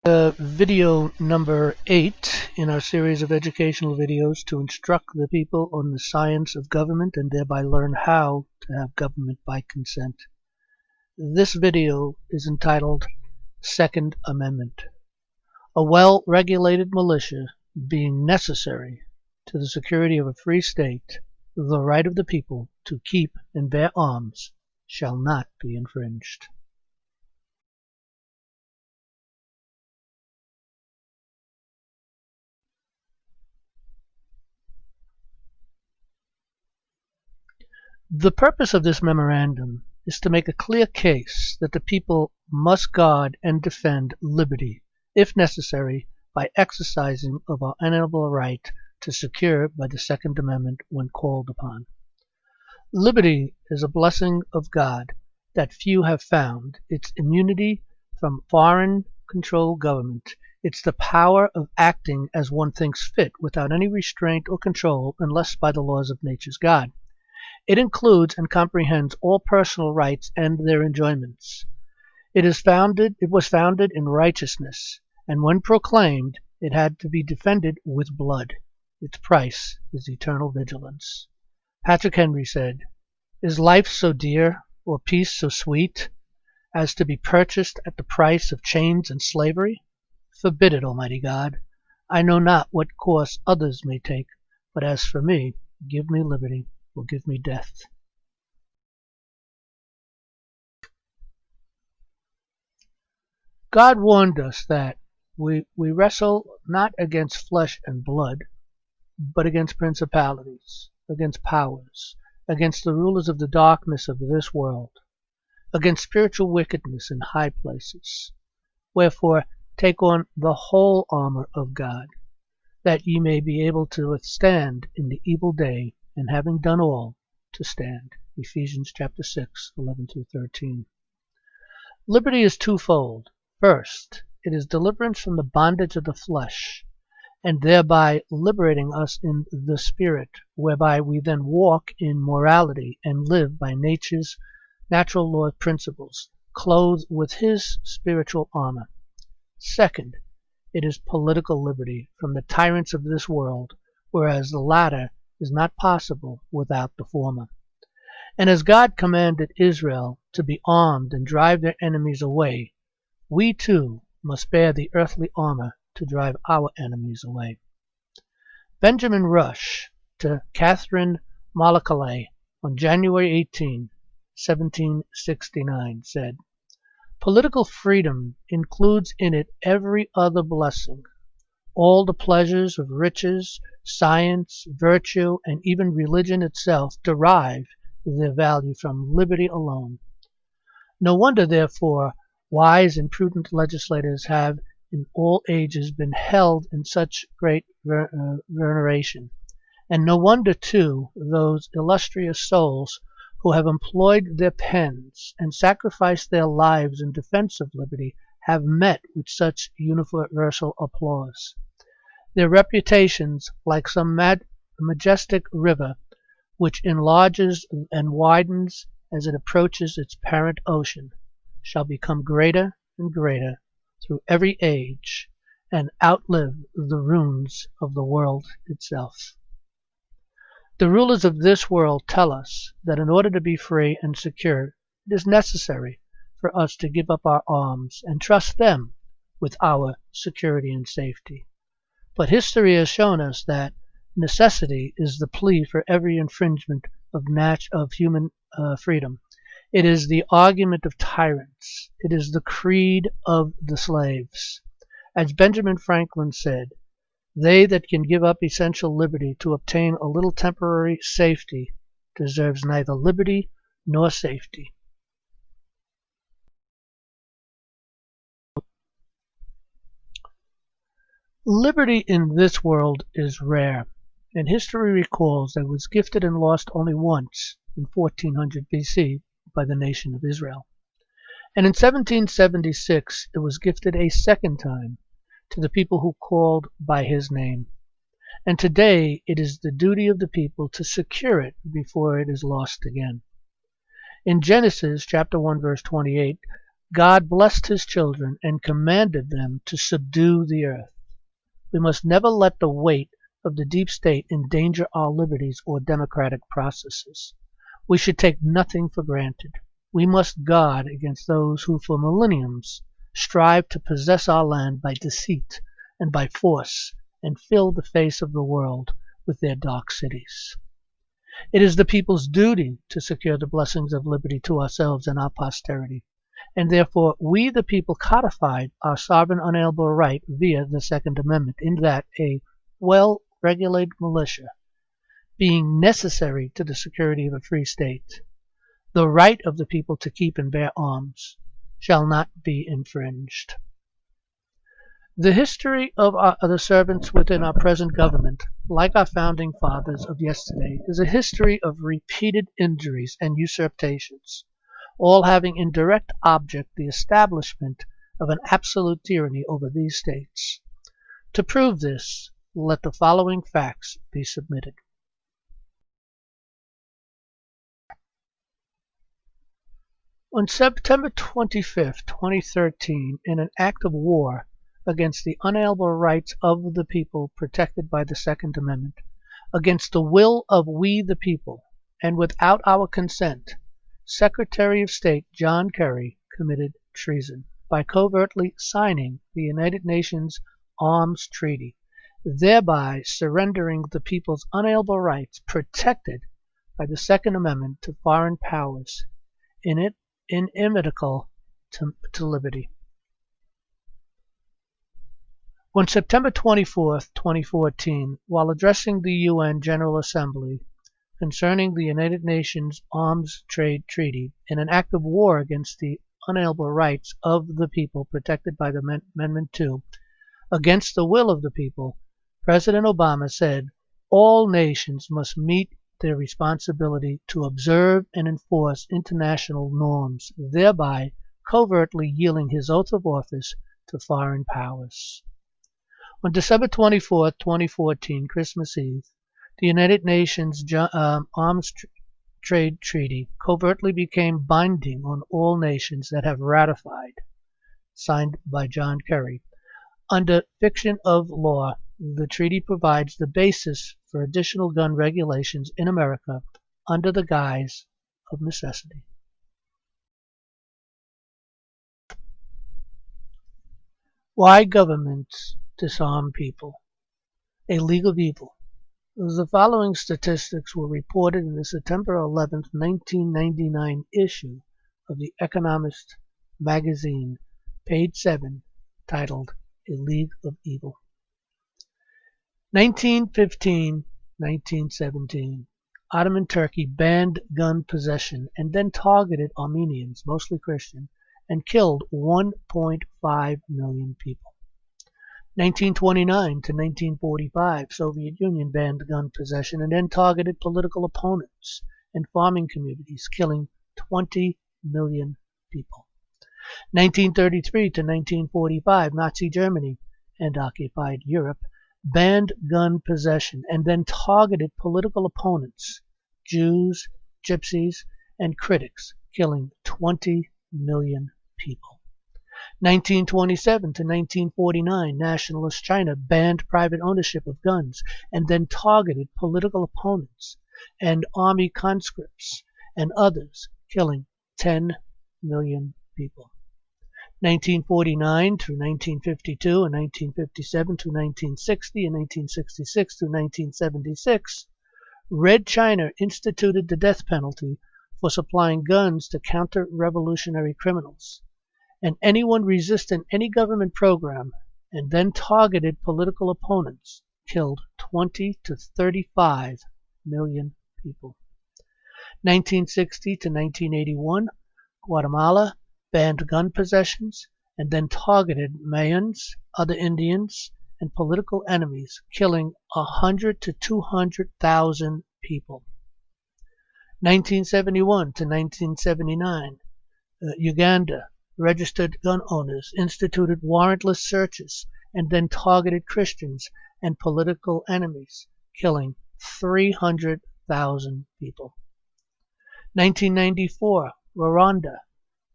Video number 8 in our series of educational videos to instruct the people on the science of government and thereby learn how to have government by consent. This video is entitled Second Amendment. A well-regulated militia being necessary to the security of a free state, the right of the people to keep and bear arms shall not be infringed. The purpose of this memorandum is to make a clear case that the people must guard and defend liberty, if necessary, by exercising of our inalienable right to secure by the Second Amendment when called upon. Liberty is a blessing of God that few have found. Its immunity from foreign-controlled government. It's the power of acting as one thinks fit without any restraint or control unless by the laws of nature's God. It includes and comprehends all personal rights and their enjoyments. It was founded in righteousness, and when proclaimed, it had to be defended with blood. Its price is eternal vigilance. Patrick Henry said, "Is life so dear, or peace so sweet, as to be purchased at the price of chains and slavery? Forbid it, Almighty God. I know not what course others may take, but as for me, give me liberty, or give me death." God warned us that we wrestle not against flesh and blood, but against principalities, against powers, against the rulers of the darkness of this world, against spiritual wickedness in high places. Wherefore, take on the whole armor of God, that ye may be able to withstand in the evil day, and having done all, to stand. Ephesians chapter 6, 11-13. Liberty is twofold. First, it is deliverance from the bondage of the flesh, and thereby liberating us in the spirit, whereby we then walk in morality and live by nature's natural law principles, clothed with his spiritual armor. Second, it is political liberty from the tyrants of this world, whereas the latter is not possible without the former. And as God commanded Israel to be armed and drive their enemies away, we too must bear the earthly armor to drive our enemies away. Benjamin Rush to Catherine Malakale on January 18, 1769 said, "Political freedom includes in it every other blessing. All the pleasures of riches, science, virtue, and even religion itself derive their value from liberty alone. No wonder, therefore, wise and prudent legislators have in all ages been held in such great veneration, and no wonder, too, those illustrious souls who have employed their pens and sacrificed their lives in defense of liberty have met with such universal applause. Their reputations, like some majestic river, which enlarges and widens as it approaches its parent ocean, shall become greater and greater through every age, and outlive the ruins of the world itself." The rulers of this world tell us that in order to be free and secure, it is necessary for us to give up our arms and trust them with our security and safety. But history has shown us that necessity is the plea for every infringement of human freedom. It is the argument of tyrants. It is the creed of the slaves. As Benjamin Franklin said, "They that can give up essential liberty to obtain a little temporary safety deserves neither liberty nor safety." Liberty in this world is rare, and history recalls that it was gifted and lost only once in 1400 BC by the nation of Israel. And in 1776 it was gifted a second time to the people who called by his name. And today it is the duty of the people to secure it before it is lost again. In Genesis chapter 1 verse 28, God blessed his children and commanded them to subdue the earth. We must never let the weight of the deep state endanger our liberties or democratic processes. We should take nothing for granted. We must guard against those who for millenniums strive to possess our land by deceit and by force and fill the face of the world with their dark cities. It is the people's duty to secure the blessings of liberty to ourselves and our posterity, and therefore we the people codified our sovereign unalienable right via the Second Amendment, in that a well-regulated militia, being necessary to the security of a free state, the right of the people to keep and bear arms shall not be infringed. The history of the servants within our present government, like our founding fathers of yesterday, is a history of repeated injuries and usurpations, all having in direct object the establishment of an absolute tyranny over these states. To prove this, let the following facts be submitted. On September 25, 2013, in an act of war against the unalienable rights of the people protected by the Second Amendment, against the will of we the people, and without our consent, Secretary of State John Kerry committed treason by covertly signing the United Nations Arms Treaty, thereby surrendering the people's unalienable rights protected by the Second Amendment to foreign powers, inimical to liberty. On September 24, 2014, while addressing the UN General Assembly concerning the United Nations Arms Trade Treaty in an act of war against the unalienable rights of the people protected by the Amendment 2, against the will of the people, President Obama said, all nations must meet their responsibility to observe and enforce international norms, thereby covertly yielding his oath of office to foreign powers. On December 24, 2014, Christmas Eve, the United Nations Arms Trade Treaty covertly became binding on all nations that have ratified, signed by John Kerry. Under fiction of law, the treaty provides the basis for additional gun regulations in America under the guise of necessity. Why governments disarm people? A legal evil. The following statistics were reported in the September 11, 1999 issue of The Economist magazine, page 7, titled A League of Evil. 1915-1917, Ottoman Turkey banned gun possession and then targeted Armenians, mostly Christian, and killed 1.5 million people. 1929 to 1945, Soviet Union banned gun possession and then targeted political opponents and farming communities, killing 20 million people. 1933 to 1945, Nazi Germany and occupied Europe banned gun possession and then targeted political opponents, Jews, Gypsies, and critics, killing 20 million people. 1927 to 1949, Nationalist China banned private ownership of guns and then targeted political opponents and army conscripts and others, killing 10 million people. 1949 through 1952 and 1957 to 1960 and 1966 to 1976, Red China instituted the death penalty for supplying guns to counter-revolutionary criminals, and anyone resisting any government program and then targeted political opponents killed 20 to 35 million people. 1960 to 1981, Guatemala banned gun possessions and then targeted Mayans, other Indians, and political enemies, killing 100 to 200,000 people. 1971 to 1979, Uganda registered gun owners instituted warrantless searches and then targeted Christians and political enemies, killing 300,000 people. 1994, Rwanda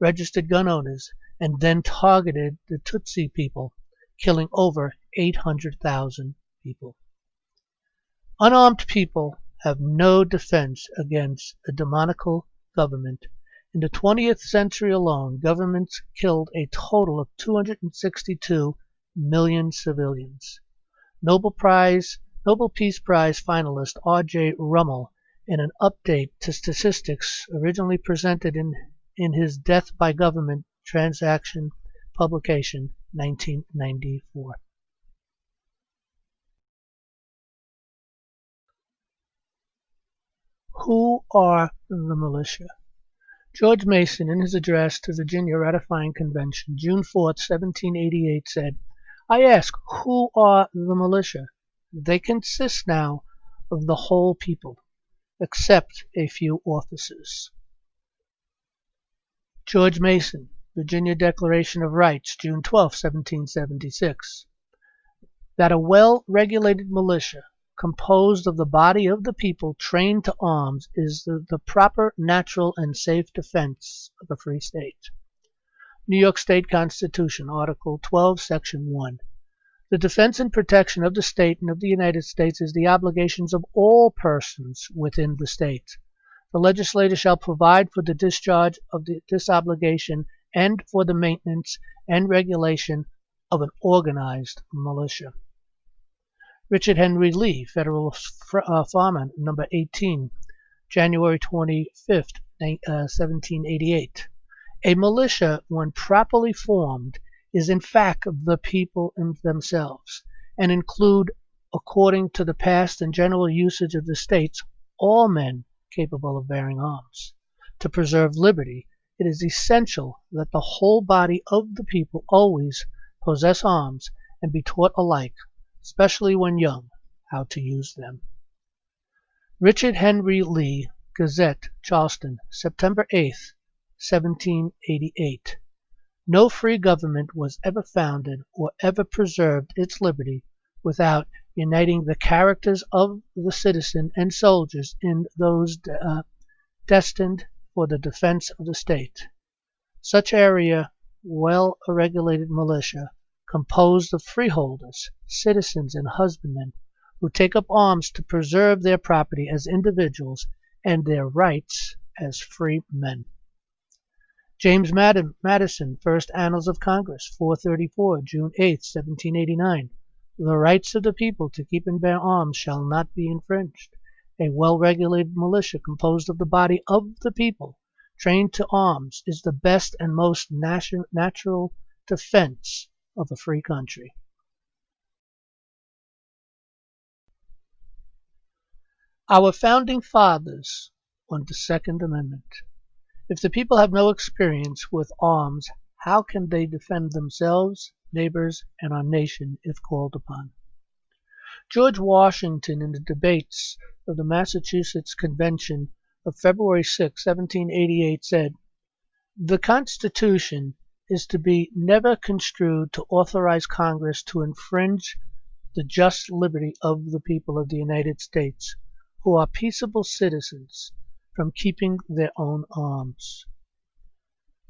registered gun owners, and then targeted the Tutsi people, killing over 800,000 people. Unarmed people have no defense against a demoniacal government. In the 20th century alone, governments killed a total of 262 million civilians. Nobel Peace Prize finalist R.J. Rummel, in an update to statistics originally presented in his Death by Government Transaction publication, 1994. Who are the militia? George Mason, in his address to Virginia Ratifying Convention, June 4, 1788, said, "I ask, who are the militia? They consist now of the whole people, except a few officers." George Mason, Virginia Declaration of Rights, June 12, 1776. That a well-regulated militia, composed of the body of the people trained to arms, is the proper, natural, and safe defense of a free state. New York State Constitution, Article 12, Section 1. The defense and protection of the state and of the United States is the obligations of all persons within the state. The legislator shall provide for the discharge of this obligation and for the maintenance and regulation of an organized militia. Richard Henry Lee, Federal Farmer, number 18, January 25, 1788. A militia, when properly formed, is in fact the people themselves, and include, according to the past and general usage of the states, all men capable of bearing arms. To preserve liberty, it is essential that the whole body of the people always possess arms and be taught alike, especially when young, how to use them. Richard Henry Lee, Gazette, Charleston, September 8, 1788. No free government was ever founded or ever preserved its liberty without uniting the characters of the citizen and soldiers in those destined for the defense of the state. Such area, well-regulated militia, composed of freeholders, citizens, and husbandmen, who take up arms to preserve their property as individuals and their rights as free men. James Madison, First Annals of Congress, 434, June 8, 1789. The rights of the people to keep and bear arms shall not be infringed. A well-regulated militia composed of the body of the people, trained to arms, is the best and most natural defense of a free country. Our founding fathers on the Second Amendment. If the people have no experience with arms, how can they defend themselves, neighbors, and our nation if called upon? George Washington, in the debates of the Massachusetts Convention of February 6, 1788, said, "The Constitution is to be never construed to authorize Congress to infringe the just liberty of the people of the United States, who are peaceable citizens, from keeping their own arms."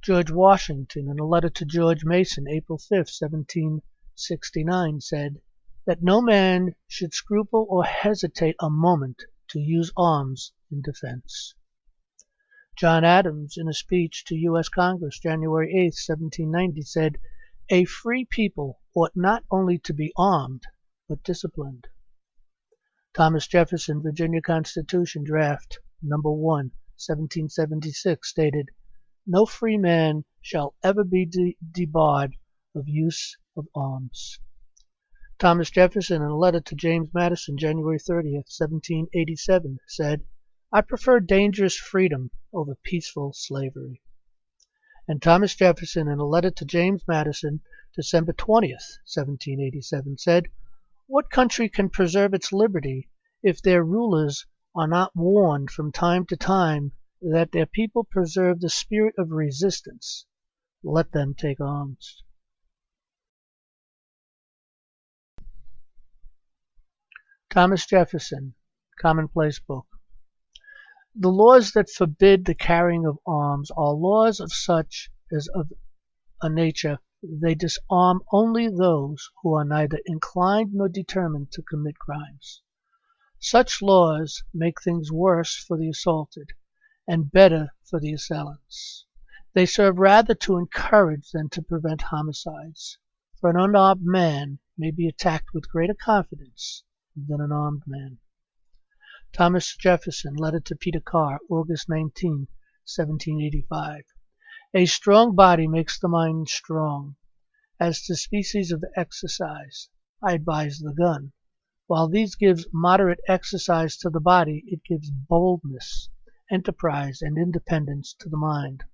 George Washington, in a letter to George Mason, April 5, 1769, said that no man should scruple or hesitate a moment to use arms in defense. John Adams, in a speech to U.S. Congress, January 8, 1790, said, "A free people ought not only to be armed, but disciplined." Thomas Jefferson, Virginia Constitution, Draft Number 1, 1776, stated, "No free man shall ever be debarred of use of arms." Thomas Jefferson, in a letter to James Madison, January 30, 1787, said, "I prefer dangerous freedom over peaceful slavery." And Thomas Jefferson, in a letter to James Madison, December 20, 1787, said, "What country can preserve its liberty if their rulers are not warned from time to time that their people preserve the spirit of resistance? Let them take arms." Thomas Jefferson, Commonplace Book. The laws that forbid the carrying of arms are laws of such is of a nature they disarm only those who are neither inclined nor determined to commit crimes. Such laws make things worse for the assaulted and better for the assailants. They serve rather to encourage than to prevent homicides, for an unarmed man may be attacked with greater confidence than an armed man. Thomas Jefferson, letter to Peter Carr, August 19, 1785. A strong body makes the mind strong. As to species of exercise, I advise the gun. While these gives moderate exercise to the body, it gives boldness, enterprise, and independence to the mind.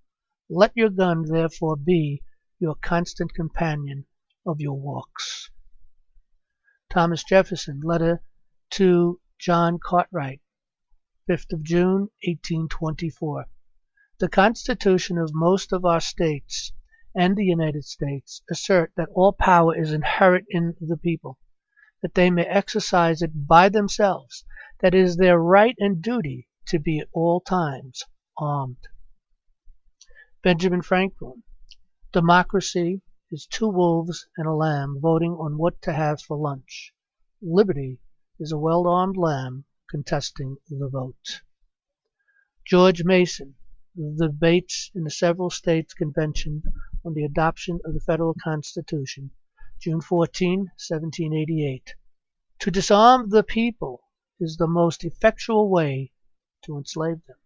Let your gun, therefore, be your constant companion of your walks. Thomas Jefferson, letter to John Cartwright, 5th of June, 1824. The Constitution of most of our states and the United States assert that all power is inherent in the people, that they may exercise it by themselves, that it is their right and duty to be at all times armed. Benjamin Franklin, democracy is two wolves and a lamb voting on what to have for lunch. Liberty is a well-armed lamb contesting the vote. George Mason, the debates in the several states convention on the adoption of the federal Constitution, June 14, 1788. To disarm the people is the most effectual way to enslave them.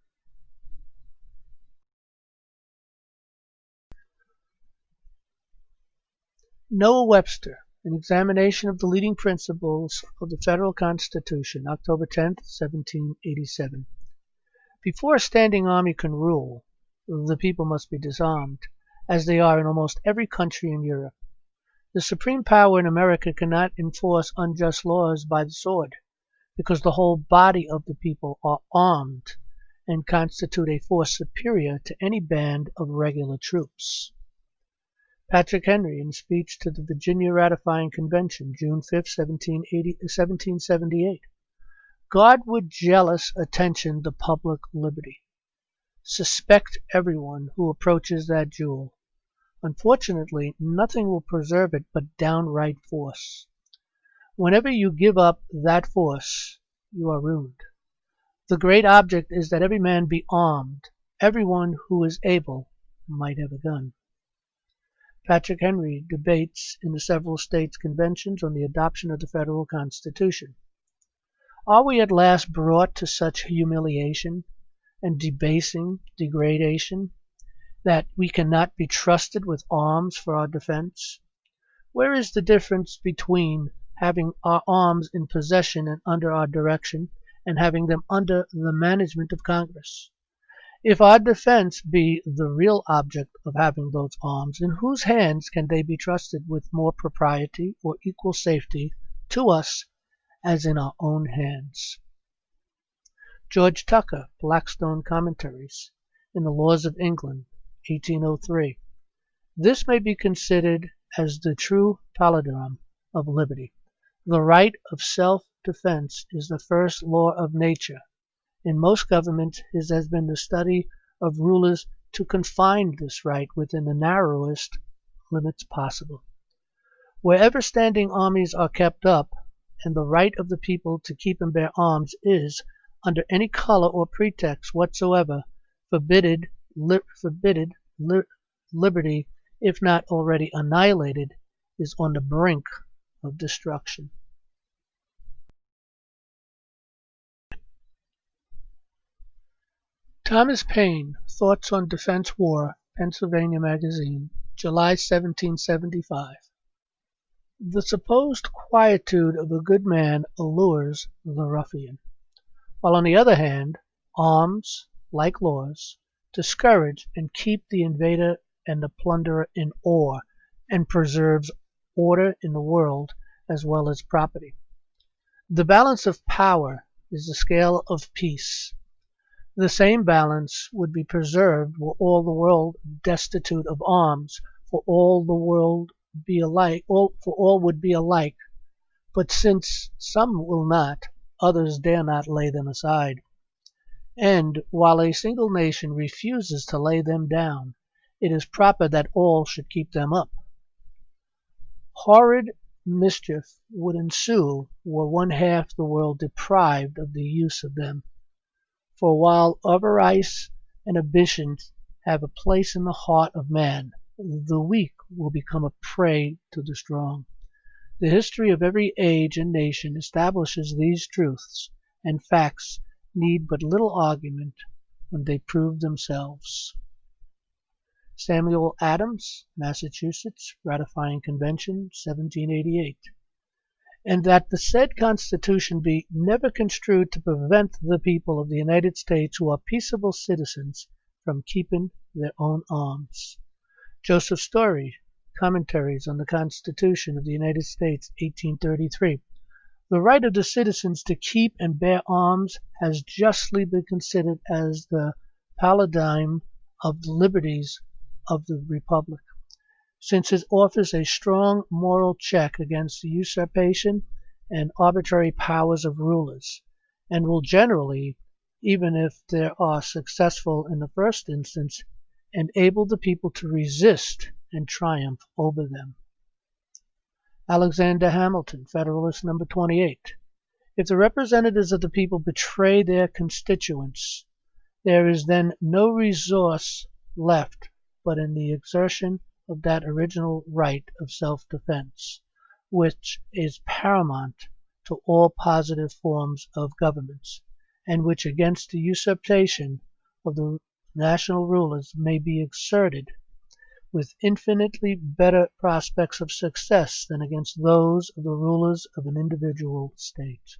Noah Webster, An Examination of the Leading Principles of the Federal Constitution, October 10, 1787. Before a standing army can rule, the people must be disarmed, as they are in almost every country in Europe. The supreme power in America cannot enforce unjust laws by the sword, because the whole body of the people are armed and constitute a force superior to any band of regular troops. Patrick Henry, in speech to the Virginia Ratifying Convention, June 5, 1778. God would jealous attention to public liberty. Suspect everyone who approaches that jewel. Unfortunately, nothing will preserve it but downright force. Whenever you give up that force, you are ruined. The great object is that every man be armed. Everyone who is able might have a gun. Patrick Henry debates in the several states conventions on the adoption of the federal Constitution. Are we at last brought to such humiliation and degradation that we cannot be trusted with arms for our defense? Where is the difference between having our arms in possession and under our direction and having them under the management of Congress? If our defense be the real object of having those arms, in whose hands can they be trusted with more propriety or equal safety to us as in our own hands? George Tucker, Blackstone Commentaries, in the Laws of England, 1803. This may be considered as the true palindrome of liberty. The right of self-defense is the first law of nature. In most governments, it has been the study of rulers to confine this right within the narrowest limits possible. Wherever standing armies are kept up, and the right of the people to keep and bear arms is, under any color or pretext whatsoever, liberty, if not already annihilated, is on the brink of destruction. Thomas Paine, Thoughts on Defense War, Pennsylvania Magazine, July 1775. The supposed quietude of a good man allures the ruffian, while on the other hand, arms, like laws, discourage and keep the invader and the plunderer in awe, and preserves order in the world as well as property. The balance of power is the scale of peace. The same balance would be preserved were all the world destitute of arms, for all the world be alike, for all would be alike. But since some will not, others dare not lay them aside. And while a single nation refuses to lay them down, it is proper that all should keep them up. Horrid mischief would ensue were one half the world deprived of the use of them. For while avarice and ambition have a place in the heart of man, the weak will become a prey to the strong. The history of every age and nation establishes these truths, and facts need but little argument when they prove themselves. Samuel Adams, Massachusetts, ratifying convention, 1788. And that the said Constitution be never construed to prevent the people of the United States who are peaceable citizens from keeping their own arms. Joseph Story, Commentaries on the Constitution of the United States, 1833. The right of the citizens to keep and bear arms has justly been considered as the paradigm of the liberties of the Republic, since it offers a strong moral check against the usurpation and arbitrary powers of rulers, and will generally, even if they are successful in the first instance, enable the people to resist and triumph over them. Alexander Hamilton, Federalist number 28. If the representatives of the people betray their constituents, there is then no resource left but in the exertion of that original right of self-defense, which is paramount to all positive forms of governments, and which against the usurpation of the national rulers may be exerted with infinitely better prospects of success than against those of the rulers of an individual state.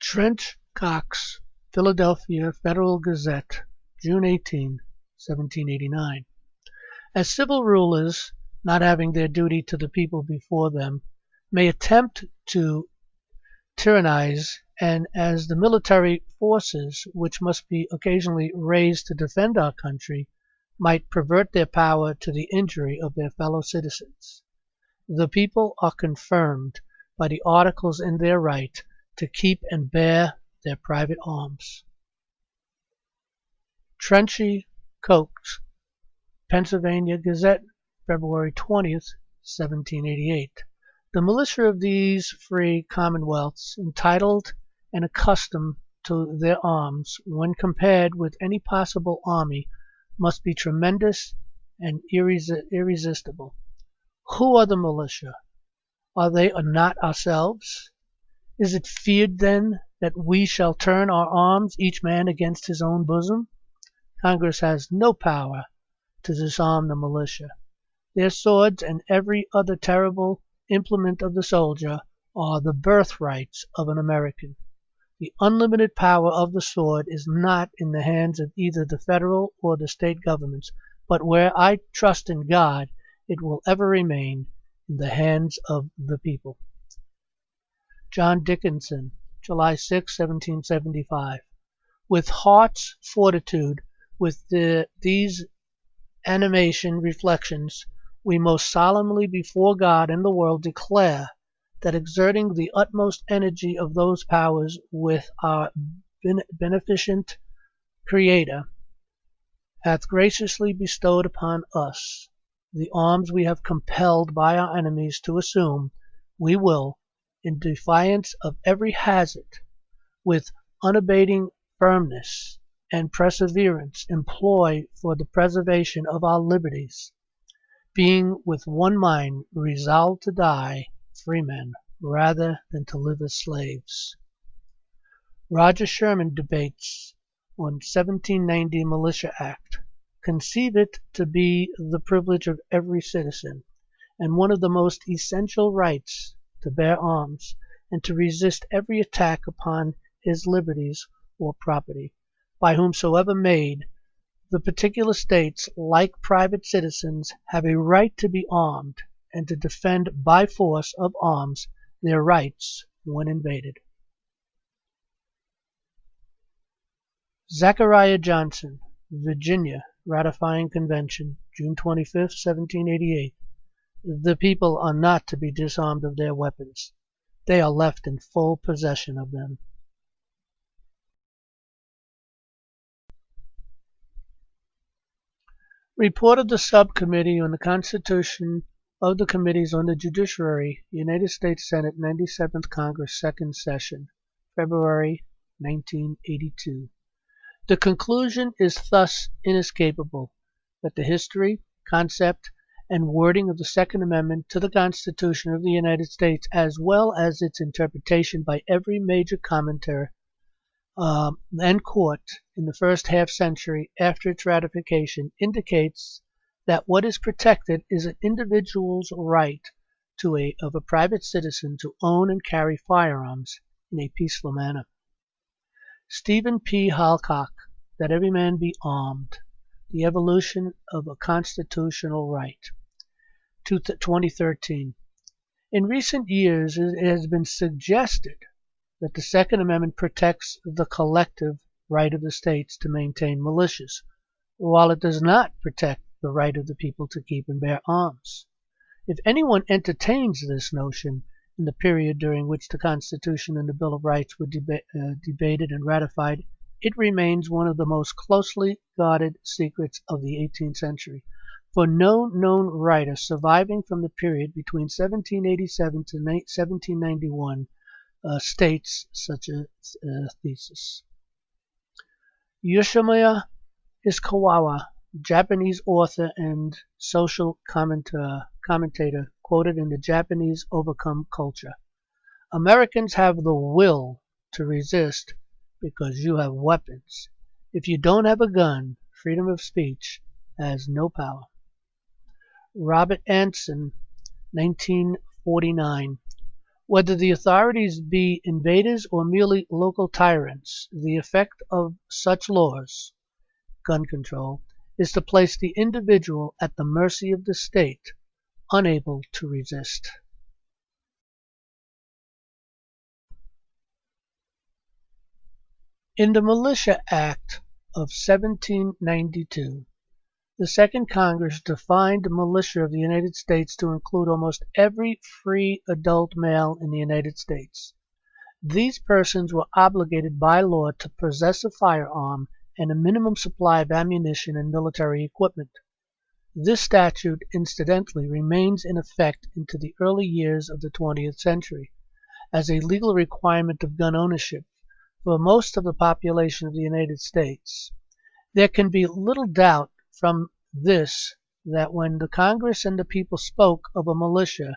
Trent Cox, Philadelphia Federal Gazette, June 18, 1789. As civil rulers, not having their duty to the people before them, may attempt to tyrannize, and as the military forces, which must be occasionally raised to defend our country, might pervert their power to the injury of their fellow citizens, the people are confirmed by the articles in their right to keep and bear their private arms. Trenchy Coates, Pennsylvania Gazette, February 20th, 1788. The militia of these free commonwealths, entitled and accustomed to their arms, when compared with any possible army, must be tremendous and irresistible. Who are the militia? Are they not ourselves? Is it feared, then, that we shall turn our arms, each man against his own bosom? Congress has no power to disarm the militia. Their swords and every other terrible implement of the soldier are the birthrights of an American. The unlimited power of the sword is not in the hands of either the federal or the state governments, but where I trust in God, it will ever remain in the hands of the people. John Dickinson, July 6, 1775. With heart's fortitude, with these animation reflections, we most solemnly before God and the world declare that exerting the utmost energy of those powers with our beneficent Creator hath graciously bestowed upon us the arms we have compelled by our enemies to assume, we will, in defiance of every hazard, with unabating firmness and perseverance, employ for the preservation of our liberties, being with one mind resolved to die freemen rather than to live as slaves. Roger Sherman debates on 1790 Militia Act. Conceive it to be the privilege of every citizen, and one of the most essential rights, to bear arms, and to resist every attack upon his liberties or property, by whomsoever made. The particular states, like private citizens, have a right to be armed, and to defend by force of arms their rights when invaded. Zachariah Johnson, Virginia, ratifying convention, June 25, 1788. The people are not to be disarmed of their weapons. They are left in full possession of them. Report of the Subcommittee on the Constitution of the Committees on the Judiciary, United States Senate 97th Congress, Second Session, February 1982. The conclusion is thus inescapable that the history, concept, and wording of the Second Amendment to the Constitution of the United States, as well as its interpretation by every major commentator and court in the first half century after its ratification, indicates that what is protected is an individual's right of a private citizen to own and carry firearms in a peaceful manner. Stephen P. Halcock, That Every Man Be Armed, The Evolution of a Constitutional Right, 2013. In recent years, it has been suggested that the Second Amendment protects the collective right of the states to maintain militias, while it does not protect the right of the people to keep and bear arms. If anyone entertains this notion in the period during which the Constitution and the Bill of Rights were debated and ratified, it remains one of the most closely guarded secrets of the 18th century, for no known writer surviving from the period between 1787 to 1791 states such a thesis. Yoshimiya Ishikawa, Japanese author and social commentator, quoted in the Japanese Overcome Culture, Americans have the will to resist because you have weapons. If you don't have a gun, freedom of speech has no power. Robert Anson, 1949. Whether the authorities be invaders or merely local tyrants, the effect of such laws, gun control, is to place the individual at the mercy of the state, unable to resist. In the Militia Act of 1792, the Second Congress defined the militia of the United States to include almost every free adult male in the United States. These persons were obligated by law to possess a firearm and a minimum supply of ammunition and military equipment. This statute, incidentally, remains in effect into the early years of the 20th century as a legal requirement of gun ownership for most of the population of the United States. There can be little doubt from this that when the Congress and the people spoke of a militia,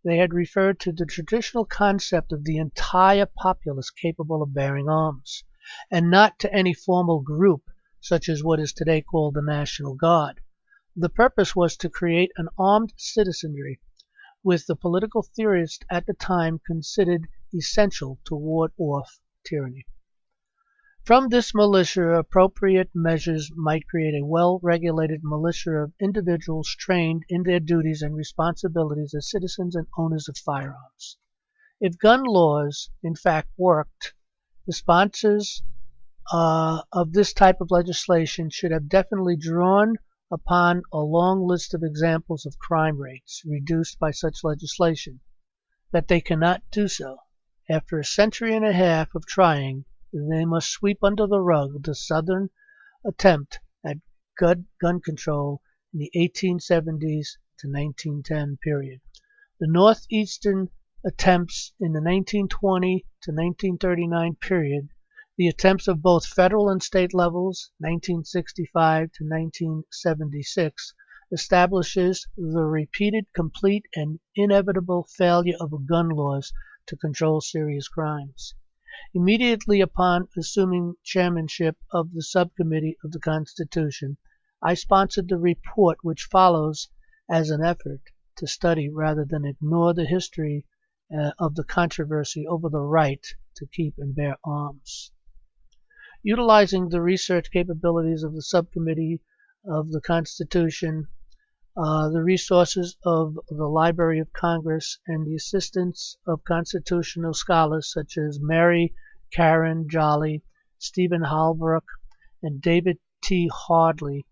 they had referred to the traditional concept of the entire populace capable of bearing arms, and not to any formal group such as what is today called the National Guard. The purpose was to create an armed citizenry, which the political theorists at the time considered essential to ward off tyranny. From this militia, appropriate measures might create a well-regulated militia of individuals trained in their duties and responsibilities as citizens and owners of firearms. If gun laws, in fact, worked, the sponsors of this type of legislation should have definitely drawn upon a long list of examples of crime rates reduced by such legislation. That they cannot do so, after a century and a half of trying, they must sweep under the rug the Southern attempt at gun control in the 1870s to 1910 period, the Northeastern attempts in the 1920 to 1939 period, the attempts of both federal and state levels, 1965 to 1976, establishes the repeated, complete, and inevitable failure of gun laws to control serious crimes. Immediately upon assuming chairmanship of the Subcommittee of the Constitution, I sponsored the report which follows as an effort to study rather than ignore the history of the controversy over the right to keep and bear arms. Utilizing the research capabilities of the Subcommittee of the Constitution, the resources of the Library of Congress, and the assistance of constitutional scholars such as Mary Karen Jolly, Stephen Halbrook, and David T. Hardy,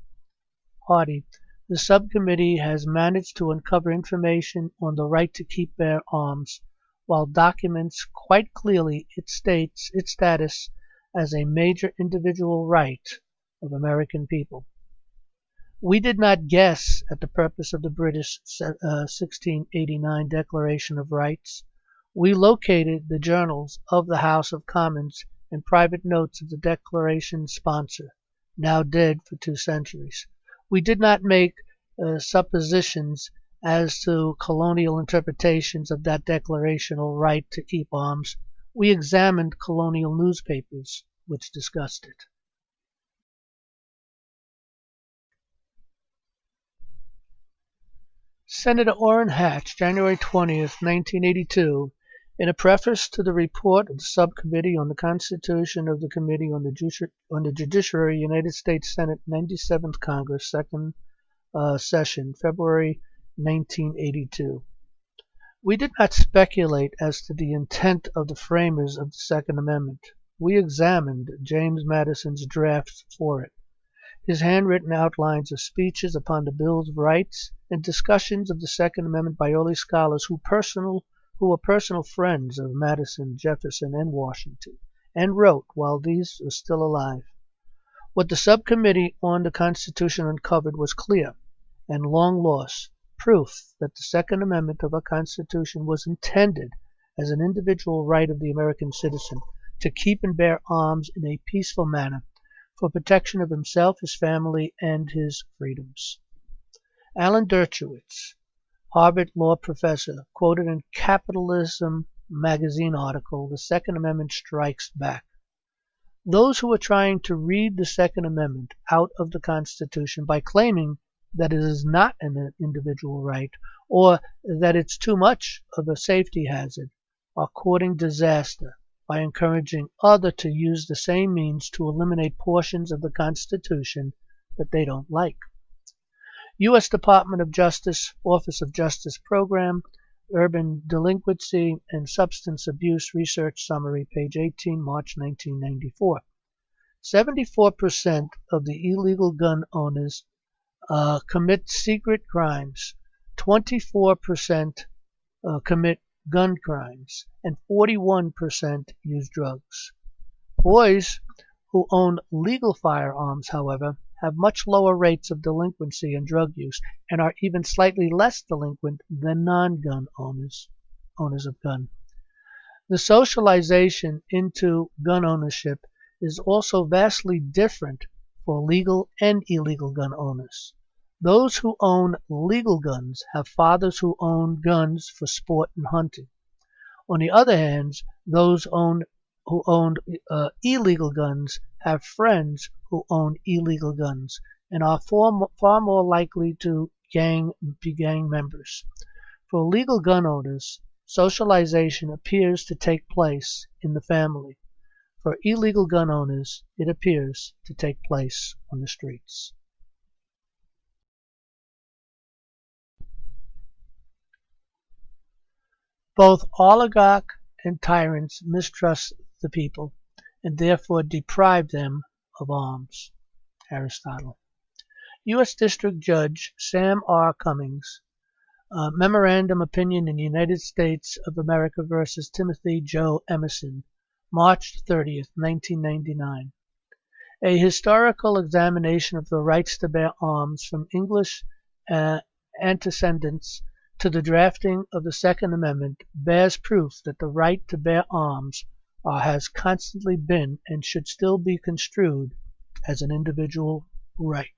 the subcommittee has managed to uncover information on the right to keep bear arms, while documents quite clearly its status as a major individual right of American people. We did not guess at the purpose of the British 1689 Declaration of Rights. We located the journals of the House of Commons and private notes of the Declaration's sponsor, now dead for 2 centuries. We did not make suppositions as to colonial interpretations of that declarational right to keep arms. We examined colonial newspapers which discussed it. Senator Orrin Hatch, January 20th, 1982, in a preface to the report of the Subcommittee on the Constitution of the Committee on the Judiciary, United States Senate 97th Congress, Second Session, February 1982. We did not speculate as to the intent of the framers of the Second Amendment. We examined James Madison's drafts for it, his handwritten outlines of speeches upon the Bill's rights, and discussions of the Second Amendment by early scholars who were personal friends of Madison, Jefferson, and Washington, and wrote while these were still alive. What the Subcommittee on the Constitution uncovered was clear and long lost proof that the Second Amendment of our Constitution was intended as an individual right of the American citizen to keep and bear arms in a peaceful manner for protection of himself, his family, and his freedoms. Alan Dershowitz, Harvard law professor, quoted in Capitalism magazine article, "The Second Amendment Strikes Back." Those who are trying to read the Second Amendment out of the Constitution by claiming that it is not an individual right or that it's too much of a safety hazard are courting disaster by encouraging others to use the same means to eliminate portions of the Constitution that they don't like. U.S. Department of Justice, Office of Justice Program, Urban Delinquency and Substance Abuse Research Summary, page 18, March 1994. 74% of the illegal gun owners commit secret crimes, 24% commit gun crimes, and 41% use drugs. Boys who own legal firearms, however, have much lower rates of delinquency and drug use and are even slightly less delinquent than non-gun owners of gun. The socialization into gun ownership is also vastly different for legal and illegal gun owners. Those who own legal guns have fathers who own guns for sport and hunting. On the other hand, those who own illegal guns have friends who own illegal guns and are far more likely to be gang members. For legal gun owners, socialization appears to take place in the family. For illegal gun owners, it appears to take place on the streets. Both oligarch and tyrants mistrust the people and therefore deprive them of arms. Aristotle. U.S. District Judge Sam R. Cummings, Memorandum Opinion in the United States of America versus Timothy Joe Emerson, March 30th, 1999. A historical examination of the rights to bear arms from English antecedents to the drafting of the Second Amendment bears proof that the right to bear arms has constantly been and should still be construed as an individual right.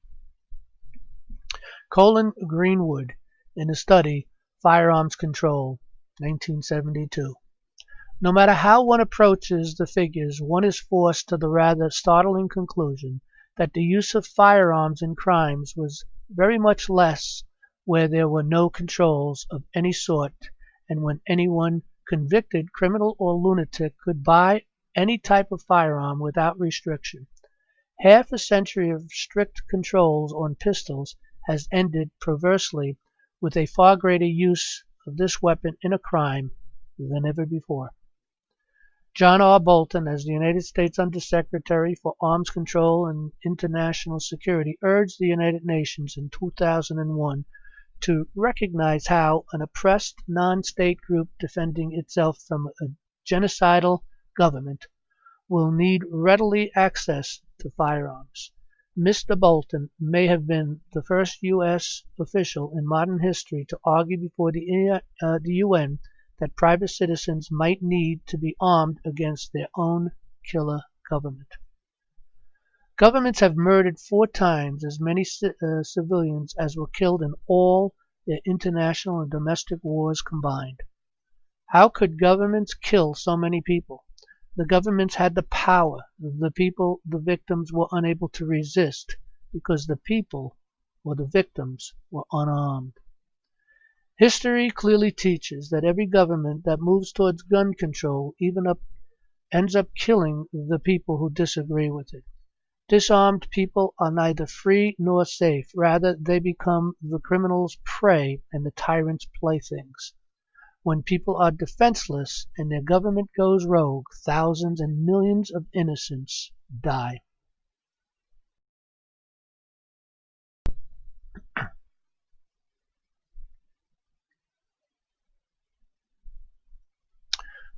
Colin Greenwood, in a study, Firearms Control, 1972. No matter how one approaches the figures, one is forced to the rather startling conclusion that the use of firearms in crimes was very much less where there were no controls of any sort, and when anyone convicted criminal or lunatic could buy any type of firearm without restriction. Half a century of strict controls on pistols has ended perversely with a far greater use of this weapon in a crime than ever before. John R. Bolton, as the United States Undersecretary for Arms Control and International Security, urged the United Nations in 2001 to recognize how an oppressed non-state group defending itself from a genocidal government will need readily access to firearms. Mr. Bolton may have been the first U.S. official in modern history to argue before the UN that private citizens might need to be armed against their own killer government. Governments have murdered 4 times as many civilians as were killed in all their international and domestic wars combined. How could governments kill so many people? The governments had the power. The people, the victims, were unable to resist because the people, or the victims, were unarmed. History clearly teaches that every government that moves towards gun control ends up killing the people who disagree with it. Disarmed people are neither free nor safe. Rather, they become the criminal's prey and the tyrant's playthings. When people are defenseless and their government goes rogue, thousands and millions of innocents die.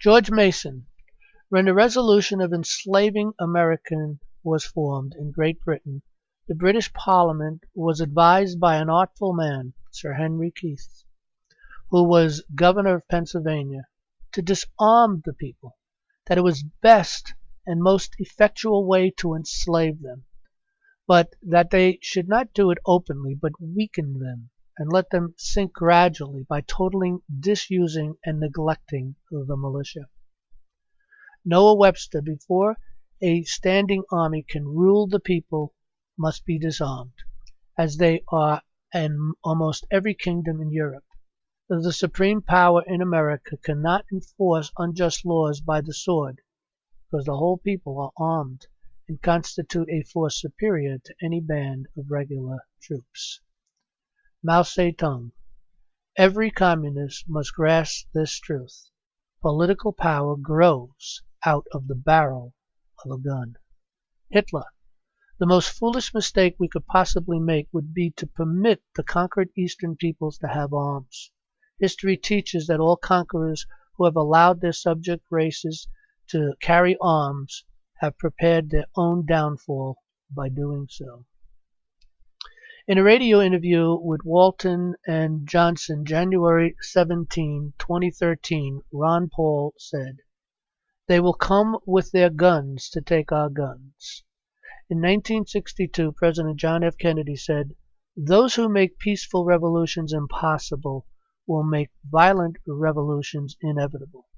George Mason. When the resolution of enslaving Americans was formed in Great Britain, the British Parliament was advised by an artful man, Sir Henry Keith, who was governor of Pennsylvania, to disarm the people, that it was best and most effectual way to enslave them, but that they should not do it openly, but weaken them and let them sink gradually by totally disusing and neglecting the militia. Noah Webster, before a standing army can rule the people, must be disarmed, as they are in almost every kingdom in Europe. The supreme power in America cannot enforce unjust laws by the sword, because the whole people are armed and constitute a force superior to any band of regular troops. Mao Zedong. Every communist must grasp this truth. Political power grows out of the barrel of a gun. Hitler. The most foolish mistake we could possibly make would be to permit the conquered Eastern peoples to have arms. History teaches that all conquerors who have allowed their subject races to carry arms have prepared their own downfall by doing so. In a radio interview with Walton and Johnson, January 17, 2013, Ron Paul said, "They will come with their guns to take our guns." In 1962, President John F. Kennedy said, "Those who make peaceful revolutions impossible will make violent revolutions inevitable."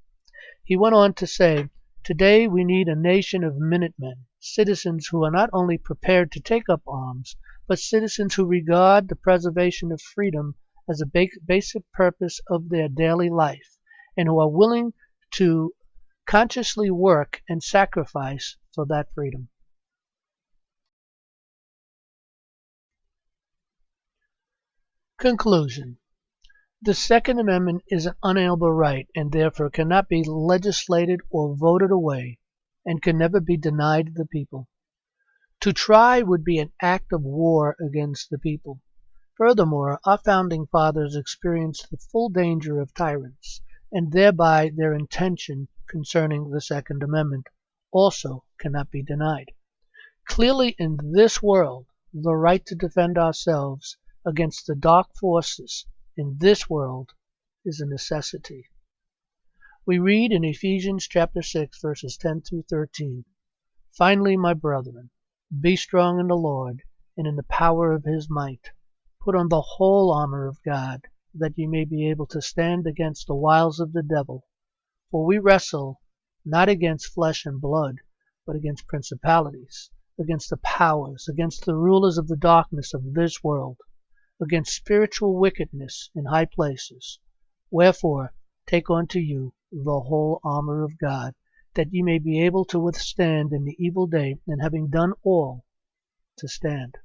He went on to say, "Today we need a nation of Minutemen, citizens who are not only prepared to take up arms, but citizens who regard the preservation of freedom as a basic purpose of their daily life, and who are willing to consciously work and sacrifice for that freedom." Conclusion. The Second Amendment is an unalienable right and therefore cannot be legislated or voted away and can never be denied the people. To try would be an act of war against the people. Furthermore, our founding fathers experienced the full danger of tyrants, and thereby their intention concerning the Second Amendment also cannot be denied. Clearly in this world, the right to defend ourselves against the dark forces in this world is a necessity. We read in Ephesians chapter 6, verses 10 through 13, "Finally, my brethren, be strong in the Lord and in the power of his might. Put on the whole armor of God, that ye may be able to stand against the wiles of the devil. For we wrestle not against flesh and blood, but against principalities, against the powers, against the rulers of the darkness of this world, against spiritual wickedness in high places. Wherefore, take unto you the whole armor of God, that ye may be able to withstand in the evil day, and having done all, to stand."